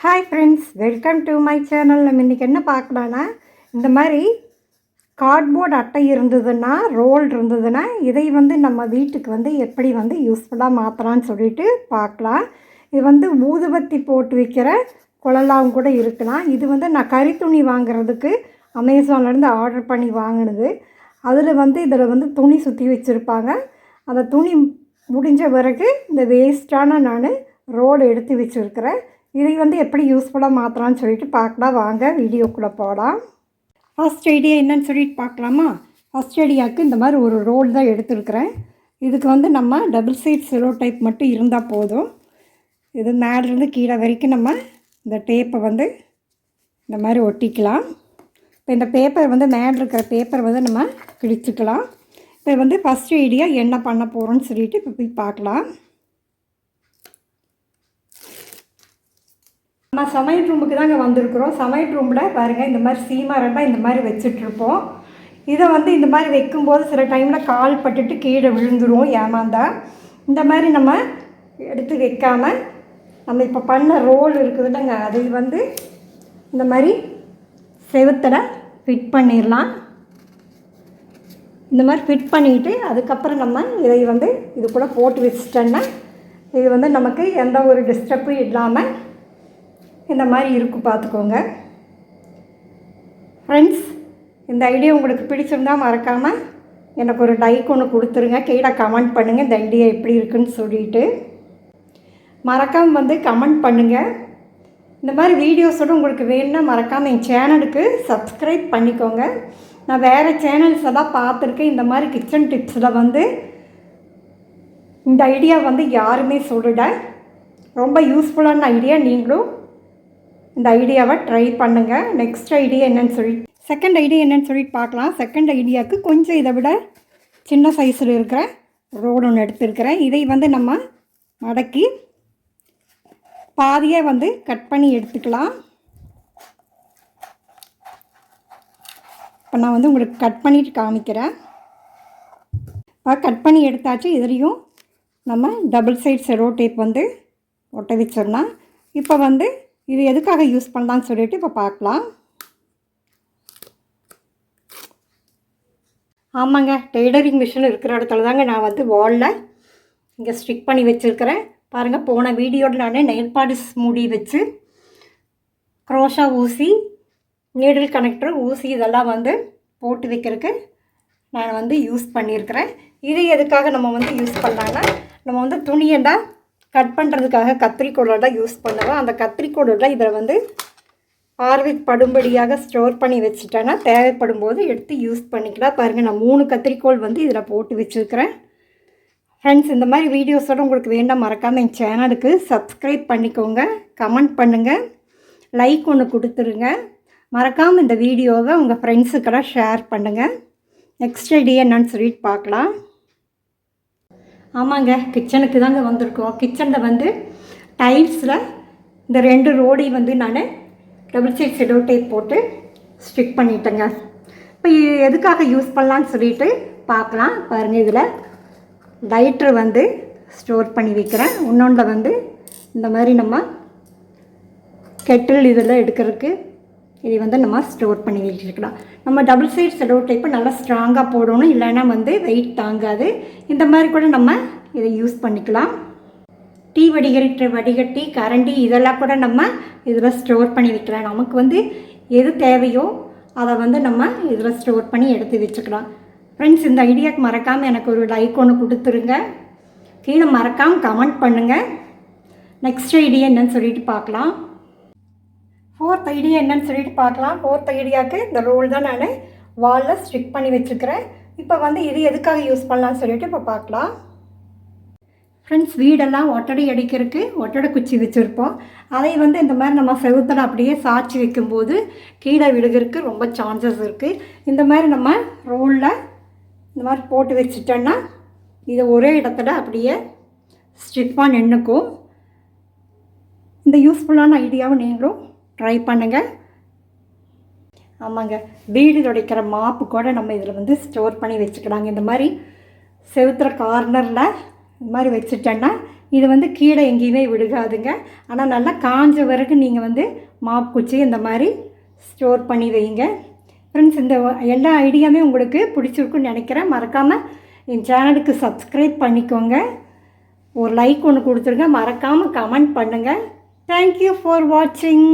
Hi friends, welcome to my channel. நம்ம இன்றைக்கி என்ன பார்க்கலான்னா, இந்த மாதிரி கார்ட்போர்ட் அட்டை இருந்ததுன்னா, ரோல் இருந்ததுன்னா, இதை நம்ம வீட்டுக்கு எப்படி யூஸ்ஃபுல்லாக மாற்றலான்னு சொல்லிட்டு பார்க்கலாம். இது ஊதுபத்தி போட்டு வைக்கிற குழலாவும் கூட இருக்கலாம். இது நான் கறித்துணி வாங்குறதுக்கு அமேசான்லேருந்து ஆர்டர் பண்ணி வாங்கினது. அதில் இதில் துணி சுற்றி வச்சுருப்பாங்க. அந்த துணி முடிஞ்ச பிறகு இந்த வேஸ்ட்டான நான் ரோல் எடுத்து வச்சுருக்கிறேன். இதை எப்படி யூஸ்ஃபுல்லாக மாற்றலான்னு சொல்லிட்டு பார்க்கலாம். வாங்க வீடியோக்குள்ளே போகலாம். ஃபஸ்ட் ஐடியா என்னன்னு சொல்லிட்டு பார்க்கலாமா? ஃபஸ்ட் ஐடியாவுக்கு இந்த மாதிரி ஒரு ரோல் தான் எடுத்துருக்கிறேன். இதுக்கு நம்ம டபுள் சைட் செலோ டைப் மட்டும் இருந்தால் போதும். இது மேலேருந்து கீழே வரைக்கும் நம்ம இந்த டேப்பை இந்த மாதிரி ஒட்டிக்கலாம். இப்போ இந்த பேப்பர் மேலே இருக்கிற பேப்பர் நம்ம கிழிச்சிக்கலாம். இப்போ ஃபஸ்ட் ஐடியா என்ன பண்ண போகிறோன்னு சொல்லிட்டு இப்போ போய் பார்க்கலாம். நம்ம சமையல் ரூமுக்கு தாங்க வந்திருக்கிறோம். சமையல் ரூமில் பாருங்கள், இந்த மாதிரி சீமாரெல்லாம் இந்த மாதிரி வச்சுட்ருப்போம். இதை இந்த மாதிரி வைக்கும்போது சில டைமில் கால் பட்டுட்டு கீழே விழுந்துடும் ஏமாந்தா. இந்த மாதிரி நம்ம எடுத்து வைக்காமல் நம்ம இப்போ பண்ண ரோல் இருக்குதுல்லங்க, அது இந்த மாதிரி செவுத்தில் ஃபிட் பண்ணிடலாம். இந்த மாதிரி ஃபிட் பண்ணிவிட்டு அதுக்கப்புறம் நம்ம இதை இது கூட போட்டு வச்சிட்டோன்னா இது நமக்கு எந்த ஒரு டிஸ்டர்பும் இல்லாமல் இந்த மாதிரி இருக்கும். பார்த்துக்கோங்க ஃப்ரெண்ட்ஸ். இந்த ஐடியா உங்களுக்கு பிடிச்சிருந்தால் மறக்காமல் எனக்கு ஒரு லைக் ஒன்று கொடுத்துருங்க. கீழே கமெண்ட் பண்ணுங்கள் இந்த ஐடியா எப்படி இருக்குன்னு சொல்லிட்டு. மறக்காமல் கமெண்ட் பண்ணுங்கள். இந்த மாதிரி வீடியோஸோடு உங்களுக்கு வேணும்னா மறக்காமல் என் சேனலுக்கு சப்ஸ்கிரைப் பண்ணிக்கோங்க. நான் வேறு சேனல்ஸ் எல்லாம் பார்த்துருக்கேன். இந்த மாதிரி கிச்சன் டிப்ஸில் இந்த ஐடியா யாருமே சொல்லலை. ரொம்ப யூஸ்ஃபுல்லான ஐடியா. நீங்களும் இந்த ஐடியாவை ட்ரை பண்ணுங்கள். நெக்ஸ்ட் ஐடியா என்னன்னு சொல்லிட்டு செகண்ட் ஐடியா என்னன்னு சொல்லிட்டு பார்க்கலாம். செகண்ட் ஐடியாவுக்கு கொஞ்சம் இதை விட சின்ன சைஸில் இருக்கிற ரோல் ஒன்று எடுத்துருக்கிறேன். இதை நம்ம மடக்கி பாதியாக கட் பண்ணி எடுத்துக்கலாம். இப்போ நான் உங்களுக்கு கட் பண்ணிட்டு காமிக்கிறேன். இப்போ கட் பண்ணி எடுத்தாச்சு. இதுலேயும் நம்ம டபுள் சைட் செலோ டேப் ஒட்ட வச்சிடலாம். இப்போ இது எதுக்காக யூஸ் பண்ணலான்னு சொல்லிட்டு இப்போ பார்க்கலாம். ஆமாங்க, டெய்லரிங் மிஷின் இருக்கிற இடத்துல தாங்க நான் வாலில் இங்கே ஸ்டிக் பண்ணி வச்சுருக்கிறேன். பாருங்கள், போன வீடியோவில் நான் நெயில் பாலிஷ் மூடி வச்சு க்ரோஷா ஊசி, நீடில் கனெக்டர் ஊசி இதெல்லாம் போட்டு வைக்கிறதுக்கு நான் யூஸ் பண்ணியிருக்கிறேன். இது எதுக்காக நம்ம யூஸ் பண்ணலான்னா, நம்ம துணியை தான் கட் பண்ணுறதுக்காக கத்திரிக்கோளோட யூஸ் பண்ணுவோம். அந்த கத்திரிக்கோளோட இதில் பார்வைப்படும்படியாக ஸ்டோர் பண்ணி வச்சுட்டேன்னா தேவைப்படும் போது எடுத்து யூஸ் பண்ணிக்கலாம். பாருங்கள், நான் 3 கத்திரிக்கோள் இதில் போட்டு வச்சுருக்கிறேன். ஃப்ரெண்ட்ஸ், இந்த மாதிரி வீடியோஸோடு உங்களுக்கு வேண்டாம் மறக்காமல் என் சேனலுக்கு சப்ஸ்கிரைப் பண்ணிக்கோங்க. கமெண்ட் பண்ணுங்கள், லைக் ஒன்று கொடுத்துருங்க. மறக்காமல் இந்த வீடியோவை உங்கள் ஃப்ரெண்ட்ஸுக்கெல்லாம் ஷேர் பண்ணுங்கள். நெக்ஸ்ட் ஐடியா என்னன்னு சொல்லிட்டு பார்க்கலாம். ஆமாங்க, கிச்சனுக்கு தாங்க வந்திருக்கோம். கிச்சனில் டைல்ஸில் இந்த 2 ரோடி நான் டபுள் சைட் செலோ டேப் போட்டு ஸ்டிக் பண்ணிட்டேங்க. இப்போ எதுக்காக யூஸ் பண்ணலான்னு சொல்லிட்டு பார்க்கலாம். பாருங்கள், இதில் லைட்ரு ஸ்டோர் பண்ணி வைக்கிறேன். இன்னொன்றில் இந்த மாதிரி நம்ம கெட்டில் இதில் எடுக்கிறதுக்கு இதை நம்ம ஸ்டோர் பண்ணி வச்சுருக்கலாம். நம்ம டபுள் சைட் செலோ டைப்பு நல்லா ஸ்ட்ராங்காக போடணும், இல்லைன்னா வெயிட் தாங்காது. இந்த மாதிரி கூட நம்ம இதை யூஸ் பண்ணிக்கலாம். டீ வடிகட்டி கரண்டி இதெல்லாம் கூட நம்ம இதில் ஸ்டோர் பண்ணி வைக்கலாம். நமக்கு எது தேவையோ அதை நம்ம இதில் ஸ்டோர் பண்ணி எடுத்து வச்சுக்கலாம். ஃப்ரெண்ட்ஸ், இந்த ஐடியாவுக்கு மறக்காமல் எனக்கு ஒரு லைக் ஒன்று கொடுத்துருங்க. கீழே மறக்காமல் கமெண்ட் பண்ணுங்கள். நெக்ஸ்ட் ஐடியா என்னன்னு சொல்லிட்டு பார்க்கலாம். ஃபோர்த் ஐடியா என்னன்னு சொல்லிட்டு பார்க்கலாம். ஃபோர்த் ஐடியாவுக்கு இந்த ரோல் தான் நான் வாலில் ஸ்டிக் பண்ணி வச்சுருக்கிறேன். இப்போ இது எதுக்காக யூஸ் பண்ணலான்னு சொல்லிட்டு இப்போ பார்க்கலாம். ஃப்ரெண்ட்ஸ், வீடெல்லாம் ஒட்டடை அடிக்கிறதுக்கு ஒட்டடை குச்சி வச்சுருப்போம். அதை இந்த மாதிரி நம்ம செவுத்தில் அப்படியே சாய்ச்சி வைக்கும்போது கீழே விழுகிறதுக்கு ரொம்ப சான்சஸ் இருக்குது. இந்த மாதிரி நம்ம ரோலில் இந்த மாதிரி போட்டு வச்சுட்டோன்னா இதை ஒரே இடத்துல அப்படியே ஸ்டிஃபாக நின்றுக்கும். இந்த யூஸ்ஃபுல்லான ஐடியாவை நீங்களும் ட்ரை பண்ணுங்கள். ஆமாங்க, வீடு துடைக்கிற மாப்பு கூட நம்ம இதில் ஸ்டோர் பண்ணி வச்சுக்கலாங்க. இந்த மாதிரி செவுத்துற கார்னரில் இந்த மாதிரி வச்சுட்டோன்னா இது வந்து கீழே எங்கேயுமே விழுகாதுங்க. ஆனால் நல்லா காஞ்ச பிறகு நீங்கள் வந்து மாப் குச்சி இந்த மாதிரி ஸ்டோர் பண்ணி வைங்க. ஃப்ரெண்ட்ஸ், இந்த எல்லா ஐடியாவுமே உங்களுக்கு பிடிச்சிருக்குன்னு நினைக்கிறேன். மறக்காமல் என் சேனலுக்கு சப்ஸ்கிரைப் பண்ணிக்கோங்க. ஒரு லைக் ஒன்று கொடுத்துருங்க. மறக்காமல் கமெண்ட் பண்ணுங்கள். தேங்க்யூ ஃபார் வாட்சிங்.